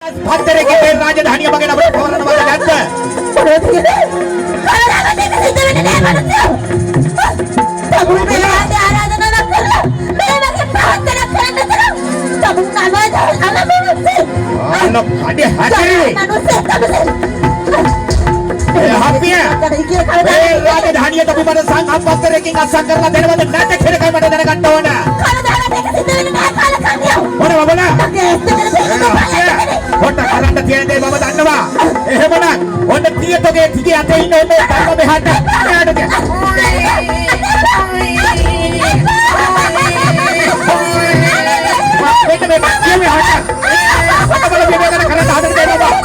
පත්තරේ මේ රාජධානිය මගෙන අපිට පවරනවද නැද්ද? රාජධානිය අපි මට සංඝ පත්තරකින් අත්සන් කරලා දෙනවද නැද්ද කියලා කයි මට දැනගන්න ඕන. ඔන්න කරන්න තියෙන දේ මම දන්නවා. එහෙමනම් ඔන්න තියතෝගේ තිගේ අතේ ඉන්න ඔන්න ධර්ම මෙහාට එයාට මෙන්න මේ කියන්නේ හට ඔතබල බිමගෙන කරන්න හදන්න දෙනවා.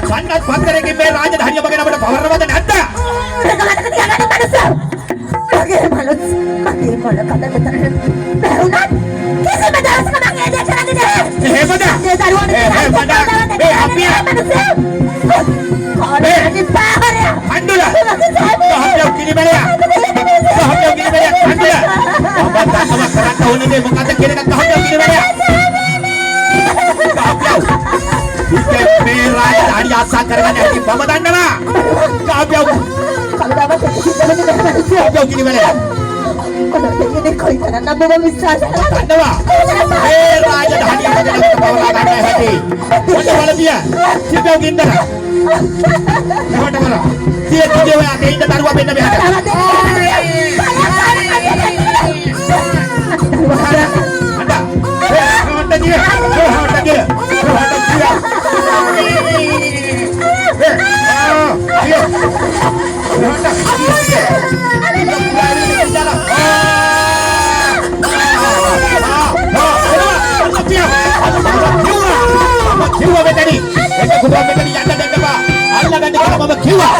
සන්නත් පත්තරකින් මේ රාජධානිය මගෙන අපිට පවරනවද නැද්ද? මගේ මොළ කඩ මෙතන බැරුණා කිසිම දවසක මම ඒ දේ කරන්නේ නැහැ. එහෙමද? ඒ දරුවන්ට මේ අපිය කොහොමද පාරය අඬුල ගහපියෝ කිලිබලයා අඬුල ඔබ දන්නව කරන්න ඕනේ මේ මොකද්ද කියන එක ගහපියෝ කිලිබලයා ගහපියෝ මේ රාජධානිය ආසා කරගන්න හැටි මම දන්නවා. ගහපියෝ කවදාවත් කිසිම දෙයක් නැහැ. ගහපියෝ කිලිබලයා කොහොමද කොයි තරම් නබව විශ්වාස දන්නවා මේ රාජධානිය මගෙන පවරා ගන්න හැටි ඔන්න වලදිය කිපියෝ ගින්දර එහොට බලන්න. තියේ ඔය අතේ ඉන්න දරුවා මෙන්න මෙහාට. අඬ. හොට දිය. හොට දිය. හොට දිය. කිව්වා මෙතනි. ඒක කුඩා මෙතනි යන්න දෙන්න බා. අල්ලගන්න කියලා මම කිව්වා.